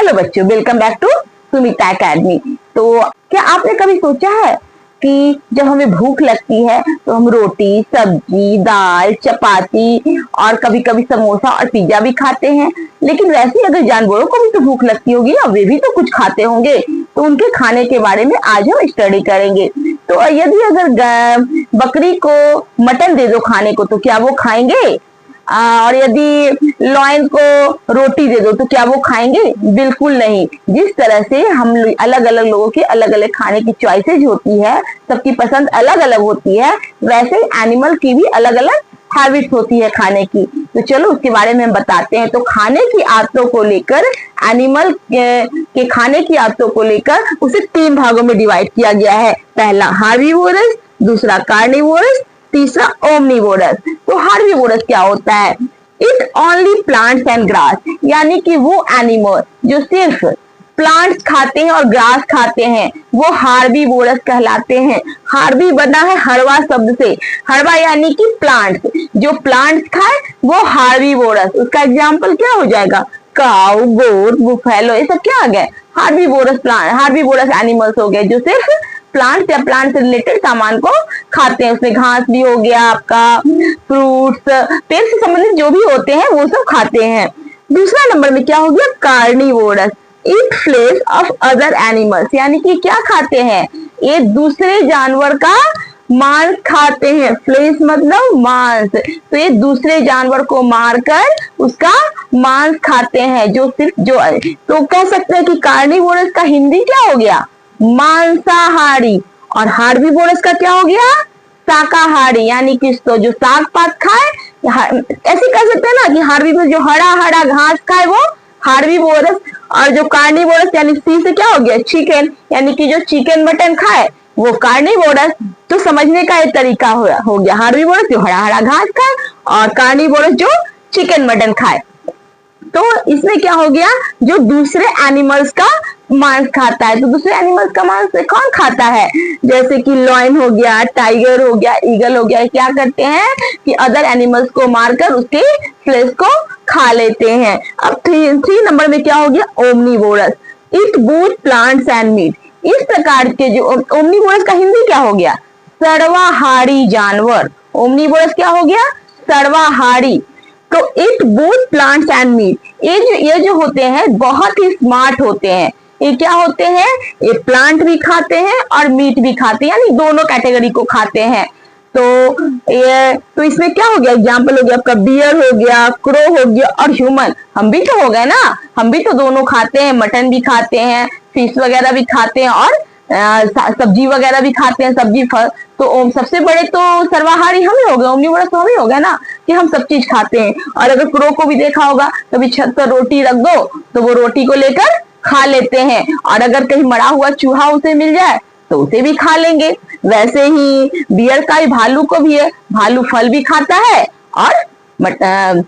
Hello बच्चों, welcome back to Sumita Academy. तो क्या आपने कभी सोचा है कि जब हमें भूख लगती है तो हम रोटी, सब्जी, दाल, चपाती और कभी कभी समोसा और पिज्जा भी खाते हैं। लेकिन वैसे अगर जानवरों को भी तो भूख लगती होगी ना, वे भी तो कुछ खाते होंगे। तो उनके खाने के बारे में आज हम स्टडी करेंगे। तो यदि अगर बकरी को मटन दे दो खाने को तो क्या वो खाएंगे? और यदि लॉयन को रोटी दे दो तो क्या वो खाएंगे? बिल्कुल नहीं। जिस तरह से हम अलग अलग लोगों की अलग अलग खाने की चॉइसेज होती है, सबकी पसंद अलग अलग होती है, वैसे एनिमल की भी अलग अलग हैबिट्स होती है खाने की। तो चलो उसके बारे में हम बताते हैं। तो खाने की आदतों को लेकर, एनिमल के खाने की आदतों को लेकर उसे 3 भागों में डिवाइड किया गया है। पहला हार्बीवोरस, दूसरा कार्निवोरस, तीसरा ओमनीवोरस। तो हार्बीवोरस क्या होता है? It only plants and grass, यानी कि वो एनिमल जो सिर्फ प्लांट्स खाते हैं और ग्रास खाते हैं वो हार्बीवोरस कहलाते हैं। हार्बी बना है हरवा शब्द से। हरवा यानी कि प्लांट्स, जो प्लांट्स खाए वो हार्बीवोरस। उसका एग्जाम्पल क्या हो जाएगा? काऊ, गोट, बुफेलो, ये सब क्या आ गए? हार्बीवोरस प्लांट, हार्बीवोरस एनिमल्स हो गए जो सिर्फ प्लांट्स या प्लांट से रिलेटेड सामान को खाते हैं। उसमें घास भी हो गया, आपका फ्रूट्स, पेड़ से संबंधित जो भी होते हैं वो सब खाते हैं। दूसरा नंबर में क्या हो गया? Carnivorous. Eat flesh of other animals, यानी कि क्या खाते हैं? ये दूसरे जानवर का मांस खाते हैं। फ्लेश मतलब मांस। तो ये दूसरे जानवर को मारकर उसका मांस खाते हैं, जो सिर्फ जो तो कह सकते हैं कि कार्निवोरस का हिंदी क्या हो गया? मांसाहारी। और हार्बीवोरस का क्या हो गया? शाकाहारी, यानी कि तो जो साग पात खाए, ऐसे कह सकते हैं ना कि हार्बीवोरस जो हरा हरा घास खाए वो हार्बीवोरस। और जो कार्निवोरस यानी सी से क्या हो गया? चिकन, यानी कि जो चिकन मटन खाए वो कार्निवोरस। तो समझने का एक तरीका हो गया, हार्बीवोरस जो हरा हरा घास खाए और कार्निवोरस जो चिकन मटन खाए। तो इसमें क्या हो गया? जो दूसरे एनिमल्स का मांस खाता है। तो दूसरे एनिमल्स का मांस कौन खाता है? जैसे कि लॉयन हो गया, टाइगर हो गया, ईगल हो गया, क्या करते हैं कि अदर एनिमल्स को मारकर उसके फ्लेश को खा लेते हैं। अब 3 नंबर में क्या हो गया? Omnivorous. Eat both plants and meat. इस प्रकार के जो ओमनीवोरस का हिंदी क्या हो गया? सर्वाहारी जानवर। ओमनीवोरस क्या हो गया? सर्वाहारी। तो eat both plants and meat, ये जो होते हैं बहुत ही स्मार्ट होते हैं। ये क्या होते हैं? ये प्लांट भी खाते हैं और मीट भी खाते हैं, यानी दोनों कैटेगरी को खाते हैं। तो इसमें क्या हो गया? एग्जाम्पल हो गया आपका बियर हो गया, क्रो हो गया और ह्यूमन। हम भी तो हो गए ना, हम भी तो दोनों खाते हैं, मटन भी खाते हैं, फिश वगैरह भी खाते हैं और सब्जी वगैरह भी खाते हैं, सब्जी फल। तो सबसे बड़े तो सर्वाहारी हम ही हो गए, ओमनीवोरस तो हम ही हो गए ना कि हम सब चीज खाते हैं। और अगर क्रो को भी देखा होगा, कभी छत पर रोटी रख दो तो वो रोटी को लेकर खा लेते हैं। और अगर कहीं मरा हुआ चूहा उसे मिल जाए तो उसे भी खा लेंगे। वैसे ही बियर का भी, भालू को भी है, भालू फल भी खाता है और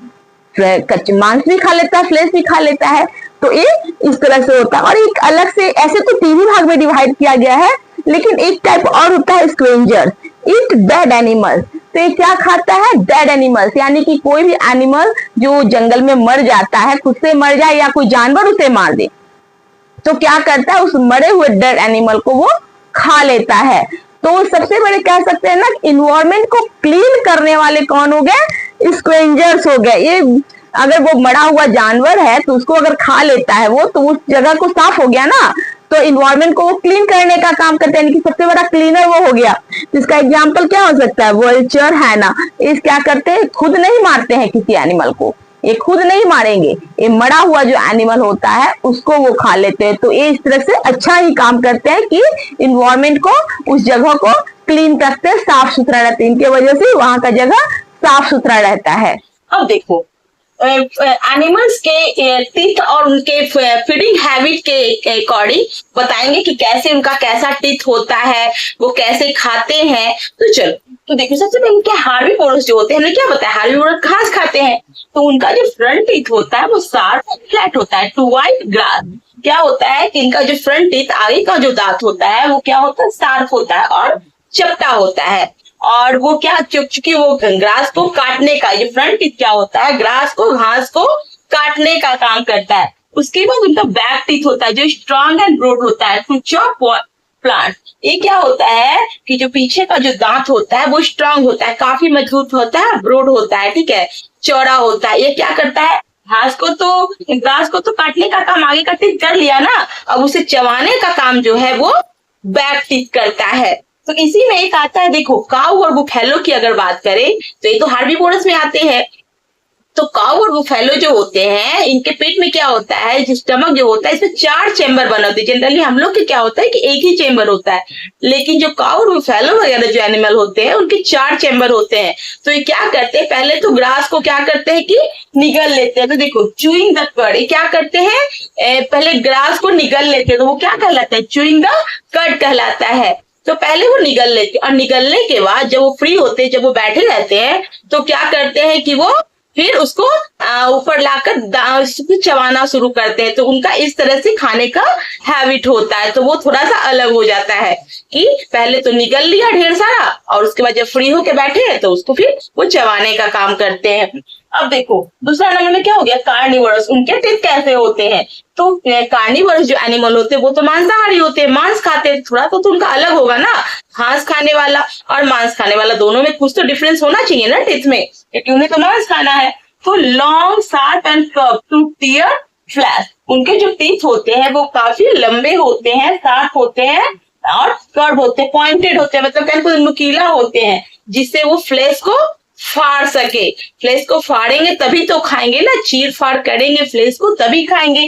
कच्चे मांस भी खा लेता है, फ्लेश भी खा लेता है। तो ये इस तरह से होता है। और एक अलग से ऐसे तो 3 ही भाग में डिवाइड किया गया है, लेकिन एक टाइप और होता है स्क्वेंजर। It dead animals. तो ये क्या खाता है? डेड एनिमल्स, यानी कि कोई भी एनिमल जो जंगल में मर जाता है, खुद से मर जाए या कोई जानवर उसे मार दे, तो क्या करता है? उस मरे हुए डेड एनिमल को वो खा लेता है। तो सबसे बड़े कह सकते हैं ना, इन्वायरमेंट को क्लीन करने वाले कौन हो गए? स्क्वेंजर्स हो गए। ये अगर वो मरा हुआ जानवर है तो उसको अगर खा लेता है वो, तो उस जगह को साफ हो गया ना। तो इन्वायरमेंट को वो क्लीन करने का काम करते हैं, कि सबसे बड़ा क्लीनर वो हो गया। इसका एग्जाम्पल क्या हो सकता है? वल्चर है ना, इस क्या करते हैं? खुद नहीं मारते हैं किसी एनिमल को, ये खुद नहीं मारेंगे, ये मरा हुआ जो एनिमल होता है उसको वो खा लेते हैं। तो ये इस तरह से अच्छा ही काम करते हैं कि इन्वायरमेंट को, उस जगह को क्लीन रखते हैं, साफ सुथरा रहते हैं। इनके वजह से वहां का जगह साफ सुथरा रहता है। अब देखो एनिमल्स के टीथ और उनके फीडिंग हैबिट के अकॉर्डिंग बताएंगे कि कैसे उनका कैसा टीथ होता है, वो कैसे खाते हैं। तो चलो, तो देखो सबसे पहले क्या हार्बीवोरस जो होते हैं, हमने क्या बताया? हार्बीवोरस घास खाते हैं, तो उनका जो फ्रंट टीथ होता है वो शार्प और फ्लैट होता है। टू वाइट ग्रास क्या होता है कि इनका जो फ्रंट टीथ, आगे का जो दांत होता है वो क्या होता है? शार्प होता है और चपटा होता है। और वो क्या, चुपचुकी वो ग्रास को काटने का, ये फ्रंट टीथ क्या होता है? ग्रास को, घास को काटने का काम करता है। उसके बाद उनका बैक टीथ होता है जो स्ट्रांग एंड ब्रॉड होता है टू चॉप प्लांट। ये क्या होता है कि जो पीछे का जो दांत होता है वो स्ट्रांग होता है, काफी मजबूत होता है, ब्रॉड होता है, ठीक है, चौड़ा होता है। ये क्या करता है, घास को तो काटने का काम आगे का टीथ कर लिया ना, अब उसे चबाने का काम जो है वो बैक टीथ करता है। तो इसी में एक आता है, देखो काऊ और बुफेलो की अगर बात करें तो ये तो हार्बीवोरस में आते हैं। तो काऊ और बुफेलो जो होते हैं इनके पेट में क्या होता है, जो स्टमक जो होता है इसमें 4 चेम्बर बने होते हैं। जनरली हम लोग के क्या होता है कि एक ही चेम्बर होता है, लेकिन जो काऊ और बुफेलो वगैरह जो एनिमल होते हैं उनके 4 चेम्बर होते हैं। तो ये क्या करते हैं, पहले तो ग्रास को क्या करते हैं कि निगल लेते हैं। तो देखो चूइंग द कड, ये क्या करते हैं, पहले ग्रास को निगल लेते हैं, तो वो क्या कहलाता है, चूइंग द कड कहलाता है। तो पहले वो निगल लेते हैं और निगलने के बाद जब वो फ्री होते हैं, जब वो बैठे रहते हैं तो क्या करते हैं कि वो फिर उसको ऊपर लाकर चबाना शुरू करते हैं। तो उनका इस तरह से खाने का हैबिट होता है। तो वो थोड़ा सा अलग हो जाता है कि पहले तो निगल लिया ढेर सारा और उसके बाद जब फ्री होके बैठे हैं तो उसको फिर वो चबाने का काम करते हैं। अब देखो दूसरा नंबर में क्या हो गया, कार्निवोरस। उनके टीथ कैसे होते हैं, तो कार्निवोरस जो एनिमल होते हैं वो तो मांसाहारी होते हैं, मांस खाते हैं। थोड़ा तो उनका अलग होगा ना, घास खाने वाला और मांस खाने वाला, दोनों में कुछ तो डिफरेंस होना चाहिए ना टीथ में, क्योंकि उन्हें तो मांस खाना है। तो long sharp and curve to tear flesh, उनके जो टीथ होते हैं वो काफी लंबे होते हैं, शार्प होते हैं और कर्व होते हैं, पॉइंटेड होते हैं, मतलब कहते नुकीला होते हैं, जिससे वो फ्लेश को फाड़ सके। फ्लेश को फाड़ेंगे तभी तो खाएंगे ना, चीर फाड़ करेंगे फ्लेश को तभी खाएंगे।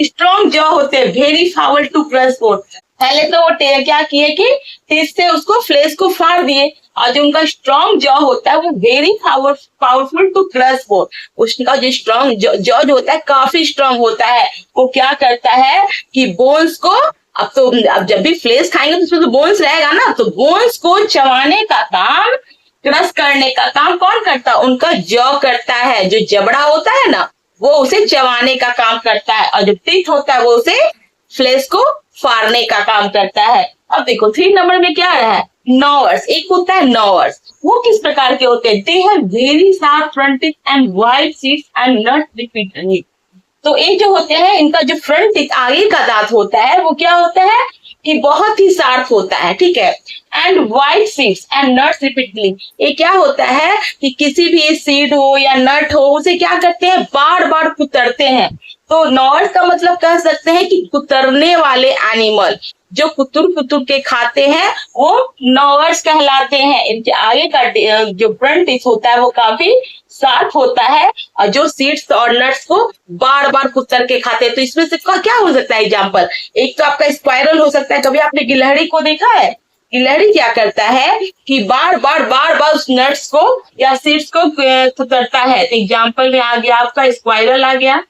स्ट्रॉन्ग जॉ होते हैं, very powerful to crush bone. पहले तो वो क्या किए कि टीथ से उसको फ्लेश को फाड़ दिए, और जो उनका स्ट्रॉन्ग जॉ होता है वो very powerful to crush bone. उसका जो स्ट्रॉन्ग जॉ जो होता है काफी स्ट्रॉन्ग होता है। वो क्या करता है कि बोन्स को, अब जब भी फ्लेश खाएंगे तो उसमें तो बोन्स रहेगा ना, तो बोन्स को चबाने का काम, क्रश करने का काम कौन करता है, उनका जॉ करता है। जो जबड़ा होता है ना वो उसे चबाने का काम करता है, और जो टीथ होता है वो उसे फ्लेश को फाड़ने का काम करता है। अब देखो 3 नंबर में क्या है, नॉवर्स। एक होता है नॉवर्स, वो किस प्रकार के होते हैं, they have very sharp front teeth and wide seeds and nut repeatedly. तो ये जो होते हैं इनका जो फ्रंट टीथ आगे का दांत होता है वो क्या होता है कि बहुत ही शार्प होता है, ठीक है, and white seeds and nuts repeatedly. ये क्या होता है कि किसी भी सीड हो या नट हो उसे क्या करते हैं, बार बार कुतरते हैं। तो नॉवर्स का मतलब कह सकते हैं कि कुतरने वाले एनिमल, जो कुतर के खाते हैं वो नॉवर्स कहलाते हैं। इनके आगे का जो फ्रंट टीथ होता है वो काफी शार्प होता है, और जो सीड्स और नट्स को बार बार कुतर के खाते हैं। तो इसमें से क्या हो सकता है एग्जाम्पल, एक तो आपका स्पाइरल हो सकता है। कभी आपने गिलहरी को देखा है, गिलहरी क्या करता है कि बार बार उस नट्स को या सीड्स को कुतरता है। तो एग्जाम्पल में आ गया आपका स्पाइरल आ गया।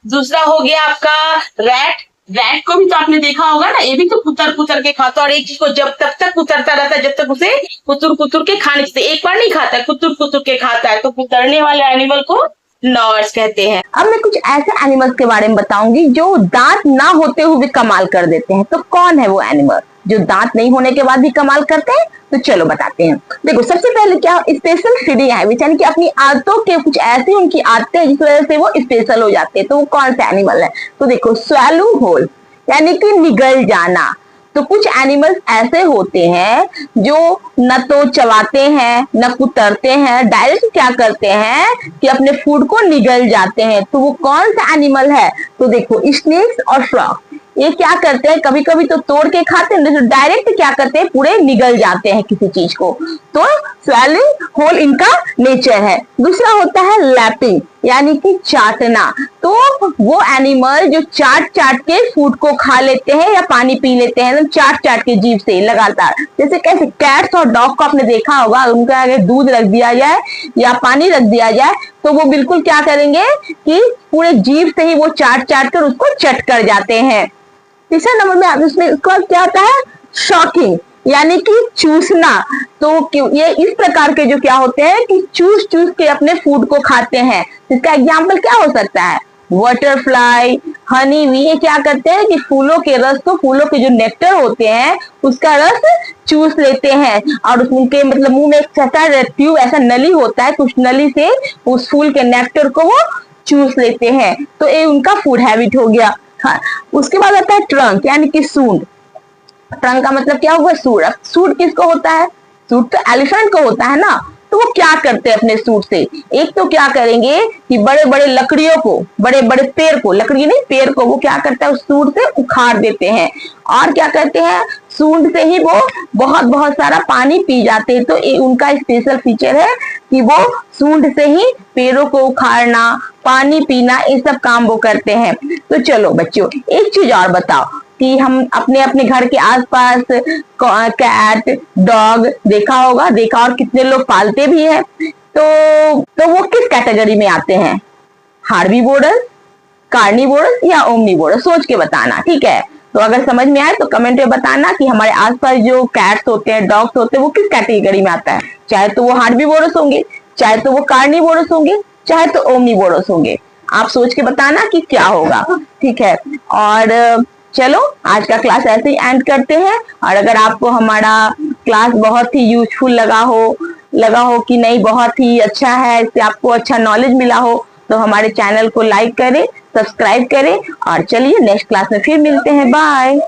दूसरा हो गया आपका रैट। रैट को भी तो आपने देखा होगा ना, ये भी तो कुतर के खाता, और एक चीज को जब तक कुतरता रहता है जब तक उसे कुतर के खाने से, एक बार नहीं खाता है, कुतर के खाता है। तो कुतरने वाले एनिमल को नॉवर्स कहते हैं। अब मैं कुछ ऐसे एनिमल्स के बारे में बताऊंगी जो दांत ना होते हुए कमाल कर देते हैं। तो कौन है वो एनिमल जो दांत नहीं होने के बाद भी कमाल करते हैं, तो चलो बताते हैं। देखो सबसे पहले क्या, स्पेशल फीडिंग हैबिट, यानी कि अपनी आदतों के कुछ ऐसी उनकी आदतें हैं जिस वजह से वो स्पेशल हो जाते हैं। तो वो कौन सा एनिमल है, तो देखो स्वैलो होल, यानी कि निगल जाना। तो कुछ एनिमल्स ऐसे होते हैं जो न तो चबाते हैं न कुतरते हैं, डायरेक्ट क्या करते हैं कि अपने फूड को निगल जाते हैं। तो वो कौन सा एनिमल है, तो देखो स्नेक्स और फ्रॉग। ये क्या करते हैं, कभी कभी तो तोड़ के खाते हैं, तो डायरेक्ट क्या करते हैं, पूरे निगल जाते हैं किसी चीज को। तो स्वेलिंग होल इनका नेचर है। दूसरा होता है लैपिंग, यानी कि चाटना। तो वो एनिमल जो चाट के फूड को खा लेते हैं या पानी पी लेते हैं, चाट के जीभ से लगातार। जैसे कैसे कैट्स और डॉग को आपने देखा होगा, उनका अगर दूध रख दिया जाए या पानी रख दिया जाए तो वो बिल्कुल क्या करेंगे कि पूरे जीभ से ही वो चाट कर उसको चट कर जाते हैं। तीसरा नंबर में आप इसमें उसका क्या होता है, शॉकिंग, यानी कि चूसना। तो ये इस प्रकार के जो क्या होते हैं कि चूस के अपने फूड को खाते हैं। इसका एग्जाम्पल क्या हो सकता है, बटरफ्लाई, हनी भी, ये क्या करते हैं कि फूलों के रस को, फूलों के जो नेक्टर होते हैं उसका रस चूस लेते हैं, और उनके मतलब मुंह में एक छोटा ट्यूब ऐसा नली होता है, कुछ नली से उस फूल के नेक्टर को वो चूस लेते हैं। तो ये उनका फूड हैबिट हो गया। हाँ, उसके बाद आता है ट्रंक यानी कि सूंड। ट्रंक का मतलब क्या हुआ? सूंड। अब सूंड किसको होता है? सूंड तो एलिफेंट को होता है ना। तो वो क्या करते हैं अपने सूंड से? एक तो क्या करेंगे कि बड़े बड़े लकड़ियों को, बड़े बड़े पेड़ को, लकड़ी नहीं पेड़ को, वो क्या करता है उस सूंड से उखाड़ देते हैं। और क्या करते हैं, सूंड से ही वो बहुत बहुत सारा पानी पी जाते हैं। तो ये उनका स्पेशल फीचर है कि वो सूंड से ही पेड़ों को उखाड़ना, पानी पीना, ये सब काम वो करते हैं। तो चलो बच्चों, एक चीज और बताओ कि हम अपने अपने घर के आसपास कैट, डॉग देखा होगा, देखा, और कितने लोग पालते भी हैं। तो वो किस कैटेगरी में आते हैं? हार्बीवोरस, कार्निवोरस या ओमनीवोरस? सोच के बताना, ठीक है। तो अगर समझ में आए तो कमेंट में बताना कि हमारे आसपास जो कैट्स होते हैं, डॉग्स होते हैं, वो किस कैटेगरी में आता है। चाहे तो वो हार्बीवोरस होंगे, चाहे तो वो कार्निवोरस होंगे, चाहे तो ओमनीवोरस होंगे। आप सोच के बताना कि क्या होगा, ठीक है। और चलो आज का क्लास ऐसे ही एंड करते हैं। और अगर आपको हमारा क्लास बहुत ही यूजफुल लगा हो कि नहीं, बहुत ही अच्छा है, इससे आपको अच्छा नॉलेज मिला हो, तो हमारे चैनल को लाइक करें, सब्सक्राइब करें। और चलिए नेक्स्ट क्लास में फिर मिलते हैं। बाय।